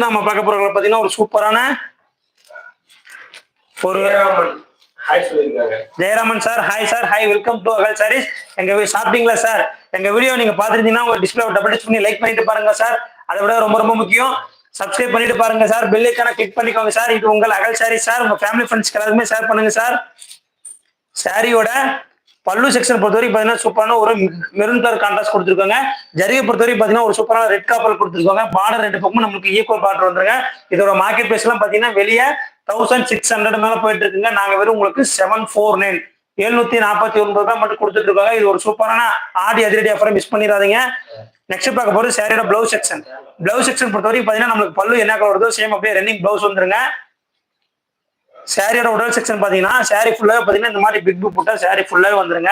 நாம பார்க்க போறவங்க பாத்தீங்கன்னா ஒரு சூப்பரான ஒரு Jayaraman sir. Hi sir, hi, welcome to Agal saris. எங்க சாப்பிட்டீங்களா சார்? எங்க வீடியோ நீங்க பாத்துருந்தீங்கன்னா ஒரு டிஸ்பிளே டபுள் டச் பண்ணி லைக் பண்ணிட்டு பாருங்க சார். அதை விட ரொம்ப ரொம்ப முக்கியம் சப்ஸ்கிரைப் பண்ணிட்டு பாருங்க சார். பெல் ஐகானை கிளிக் பண்ணிக்கோங்க சார். இது உங்கள் அகல் சாரீஸ் சார். உங்க ஃபேமிலி ஃப்ரெண்ட்ஸ்க்கு எல்லாருமே ஷேர் பண்ணுங்க சார். சாரியோட பல்லு செக்ஷன் பொறுத்தவரைக்கும் பாத்தீங்கன்னா சூப்பரான ஒரு மெரூன் கலர் கான்ட்ராஸ்ட் கொடுத்துருக்காங்க. ஜரிகை பொறுத்தவரைக்கும் பாத்தீங்கன்னா ஒரு சூப்பரான ரெட் காப்பர் கொடுத்துருக்காங்க. பார்டர் ரெண்டு பக்கமும் நம்மளுக்கு ஈக்குவல் பார்டர் வந்துருங்க. இதோட மார்க்கெட் பிரைஸ் எல்லாம் பாத்தீங்கன்னா வெளியே 1600 மேல போயிட்டு இருக்குங்க. நாங்க வெறும் உங்களுக்கு 749 749 ரூபாய் மட்டும் கொடுத்துட்டு இருக்காங்க. இது ஒரு சூப்பரான ஆடி அதிரடி ஆஃபரை மிஸ் பண்ணிடாதீங்க. நெக்ஸ்ட் பார்க்க போறது சாரியோட பிளவுஸ் செக்ஷன். பிளவுஸ் செக்ஷன் பொறுத்தவரைக்கும் பாத்தீங்கன்னா நம்மளுக்கு பல்லு என்ன கலர் வருதோ சேம் அப்படியே ரன்னிங் பிளவுஸ் வந்துருங்க. சாரியோட உடல் செக்ஷன் பாத்தீங்கன்னா சாரி ஃபுல்லாவே பாத்தீங்கன்னா இந்த மாதிரி பிக் புக் போட்டா சாரி ஃபுல்லாவே வந்துருங்க.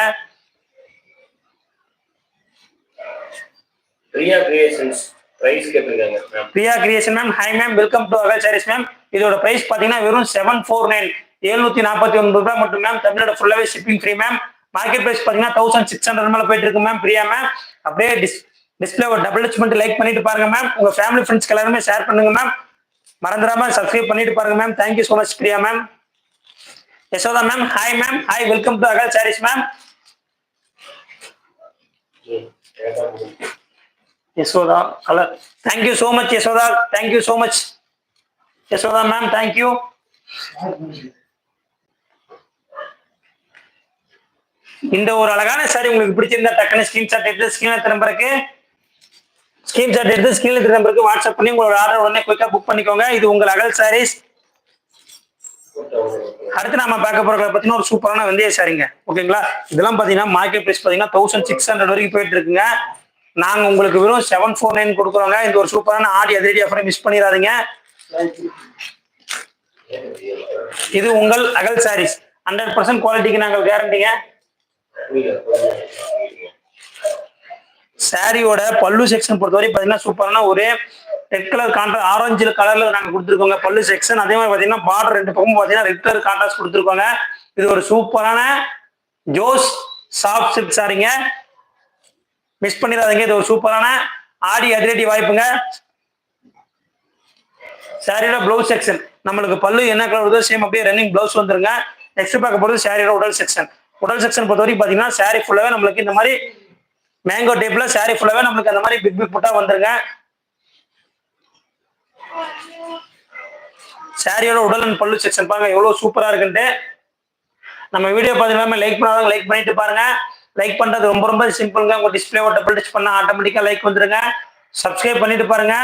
பிரியா கிரியேஷன்ஸ் பிரைஸ் கேட்பிருக்காங்க ma'am. Priya creation ma'am, hi ma'am, welcome to Agal sarees ma'am. இதோட பிரைஸ் பாத்தீங்கன்னா வெறும் 749 749 ரூபாய் மட்டும் மேம். தமிழோட ஃபுல்லாவே shipping free ma'am. Market price பாத்தீங்கன்னா 1600 மேல போயிட்டு இருக்கு மேம். பிரியா மேம் அப்படியே டிஸ்பிளே ஒரு டபுள் டச் பண்ணிட்டு லைக் பண்ணிட்டு பாருங்க மேம். உங்க ஃபேமிலி ஃப்ரெண்ட்ஸ்க்கு எல்லாருமே ஷேர் பண்ணுங்க மேம். மறந்துடாம சப்ஸ்கிரைப் பண்ணிட்டு பாருங்க ma'am. Thank you so much Priya ma'am. Yashoda ma'am, hi ma'am, hi, welcome to Agal sarees ma'am. Yashoda colour, thank you so much Yashoda, thank you so much Yashoda ma'am, thank you. இந்த ஒரு அழகான சாரி உங்களுக்கு பிடிச்சிருந்தா டக்குனு ஸ்கிரீன்ஷாட் எடுத்து ஸ்கிரீன்ல நம்பருக்கு வாட்ஸ்அப் பண்ணி உங்களோட ஆர்டர் உடனே குயிக்கா புக் பண்ணிக்கோங்க. இது உங்கள் அகல் சாரீஸ். அடுத்து நாம பார்க்க போறத பாத்தீங்கன்னா ஒரு சூப்பரான வெந்தய சாரிங்க. ஓகேங்களா? இதெல்லாம் பாத்தீங்கன்னா மார்க்கெட் பிரைஸ் பாத்தீங்கன்னா 1600 வரைக்கும் போயிட்டு இருக்குங்க. நாங்க உங்களுக்கு வெறும் 749 கொடுக்குறோங்க. இந்த ஒரு சூப்பரான ஆடி அதிரடி ஆஃபரை மிஸ் பண்ணிடாதீங்க. இது உங்கள் அகல் சாரீஸ். 100% குவாலிட்டிக்கு நாங்கள் கேரண்டிங்க. சாரியோட பல்லு செக்ஷன் பொறுத்தவரை பாத்தீங்கன்னா சூப்பரான ஒரு ரெட் கலர் கான்ட்ராஸ்ட் ஆரஞ்சு கலர்ல நாங்க கொடுத்துருக்கோங்க பல்லு செக்ஷன். அதே மாதிரி பாத்தீங்கன்னா பார்டர் ரெண்டு பக்கம் பாத்தீங்கன்னா ரெட் கலர் கான்ட்ராஸ்ட் கொடுத்துருக்கோங்க. இது ஒரு சூப்பரான ஜோஸ் சாஃப்ட் சில்க் சாரிங்க, மிஸ் பண்ணிடாதீங்க. இது ஒரு சூப்பரான ஆடி அதிரடி வாய்ப்புங்க. சாரியோட பிளவுஸ் செக்ஷன் நம்மளுக்கு பல்லு என்ன கலர் வருதோ சேம் அப்படியே ரன்னிங் பிளவுஸ் வந்துருங்க. நெக்ஸ்ட் பார்க்க போறது சாரியோட உடல் செக்ஷன். உடல் செக்ஷன் பொறுத்தவரைக்கும் பாத்தீங்கன்னா சாரி ஃபுல்லாவே நம்மளுக்கு இந்த மாதிரி மேங்கோ டைப்ல சாரி ஃபுல்லாவே நம்மளுக்கு அந்த மாதிரி பிக் பிக் புட்டா வந்துருங்க. சாரியோட உடல் அண்ட் பல்லு செக்ஷன் பாருங்க எவ்வளவு சூப்பரா இருக்குன்ட்டு. நம்ம வீடியோ பாத்தீங்கன்னா லைக் பண்ணாதவங்க லைக் பண்ணிட்டு பாருங்க. லைக் பண்றது ரொம்ப ரொம்ப சிம்பிள்ங்க. உங்க டிஸ்பிளே டபுள் டச் பண்ணா ஆட்டோமேட்டிக்கா லைக் வந்துருங்க. சப்ஸ்கிரைப் பண்ணிட்டு பாருங்க.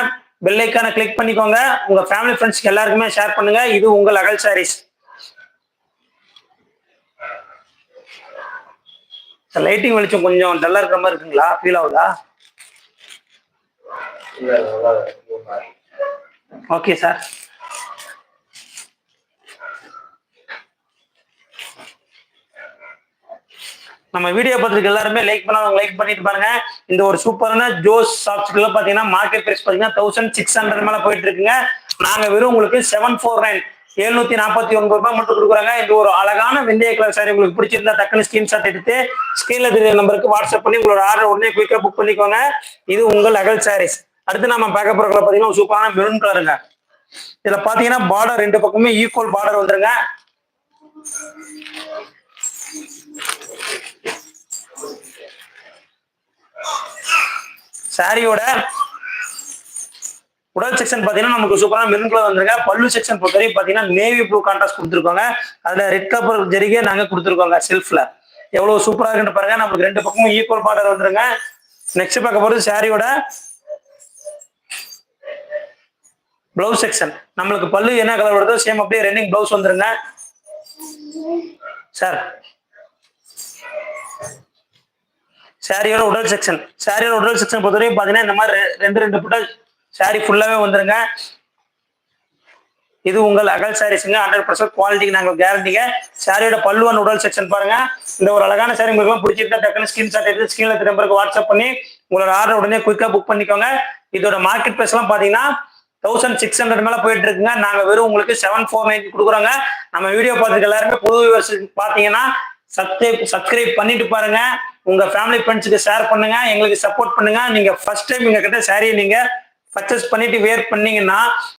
பெல் ஐகானை கிளிக் பண்ணிக்கோங்க. உங்க ஃபேமிலி ஃப்ரெண்ட்ஸ்க்கு எல்லாருக்குமே ஷேர் பண்ணுங்க. இது உங்கள் அகல் சாரீஸ். லைட்டிங் வெளிச்சம் கொஞ்சம் டல்லா இருக்கிற மாதிரி இருக்குங்களா? ஃபீல் ஆகுதா? Okay sir. நம்ம வீடியோ பார்த்துருக்கு எல்லாருமே லைக் பண்ணாதவங்க லைக் பண்ணிட்டு பாருங்க. இந்த ஒரு சூப்பரான ஜோஸ் சாஃப்ட் பாத்தீங்கன்னா மார்க்கெட் பிரைஸ் பாத்தீங்கன்னா 1600 மேல போயிட்டு இருக்குங்க. நாங்க வெறும் உங்களுக்கு 749 749 ரூபாய் மட்டும் கொடுக்குறாங்க. இந்த ஒரு அழகான வெந்தய கலர் சாரி உங்களுக்கு பிடிச்சிருந்தா டக்குனு ஸ்கிரீன்ஷாட் எடுத்து ஸ்கிரீன்ல தெரிய நம்பருக்கு வாட்ஸ்அப் பண்ணி உங்களோட ஆர்டர் உடனே குயிக்கா புக் பண்ணிக்கோங்க. இது உங்கள் அகல் சாரீஸ். அடுத்து நம்ம பார்க்க போற பாத்தீங்கன்னா சூப்பரான மெரூன் கலருங்க. இதுல பாத்தீங்கன்னா பார்டர் ரெண்டு பக்கமே ஈக்குவல் பார்டர் வந்துருங்க. சாரியோட உடல் செக்ஷன் பாத்தீங்கன்னா நமக்கு சூப்பரான மெரூன் கலர் வந்துருங்க. பல்லு செக்ஷன் பொறுத்தவரை பாத்தீங்கன்னா நேவி ப்ளூ கான்ட்ராஸ்ட் கொடுத்துருக்கோங்க. அதுல ரெட் கலர் ஜரிகை நாங்க கொடுத்துருக்கோங்க செல்ஃப்ல. எவ்வளவு சூப்பரா இருக்குன்னு பாருங்க. நமக்கு ரெண்டு பக்கமும் ஈக்குவல் பார்டர் வந்துருங்க. நெக்ஸ்ட் பார்க்க போறது சாரியோட பிளவுஸ் செக்ஷன். நம்மளுக்கு பல்லு என்ன கலர் வருதோ சேம் அப்படியே ரன்னிங் பிளவுஸ் வந்துருங்க சார். சாரியோட உடல் செக்ஷன். சாரியோட உடல் செக்ஷன் பொறுத்தவரைக்கும் பாத்தீங்கன்னா இந்த மாதிரி ரெண்டு புட்டா சாரி ஃபுல்லாவே வந்துருங்க. இது உங்கள் அகல் சாரீஸ்ங்க. 100% குவாலிட்டிக்கு நாங்கள் கேரண்டிங்க. சாரியோட பல்லு அண்ட் உடல் செக்ஷன் பாருங்க. இந்த ஒரு அழகான சாரி உங்களுக்கு பிடிச்சிருந்தா டக்குனு ஸ்கிரீன்ஷாட் எடுத்து ஸ்கிரீன்ல நம்பருக்கு வாட்ஸ்அப் பண்ணி உங்களோட ஆர்டர் உடனே குயிக்கா புக் பண்ணிக்கோங்க. இதோட மார்க்கெட் பிரைஸ் எல்லாம் பாத்தீங்கன்னா 1600 மேல போயிட்டு இருக்குங்க. நாங்க வெறும் உங்களுக்கு 749 கொடுக்குறோங்க. நம்ம வீடியோ பார்த்துட்டு எல்லாருமே புது வியூவர்ஸ் பாத்தீங்கன்னா சப்ஸ்கிரைப் பண்ணிட்டு பாருங்க. உங்க ஃபேமிலி ஃப்ரெண்ட்ஸ்க்கு ஷேர் பண்ணுங்க. எங்களுக்கு சப்போர்ட் பண்ணுங்க. நீங்க ஃபர்ஸ்ட் டைம் எங்க கிட்ட சாரியை நீங்க பர்ச்சேஸ் பண்ணிட்டு வேர் பண்ணீங்கன்னா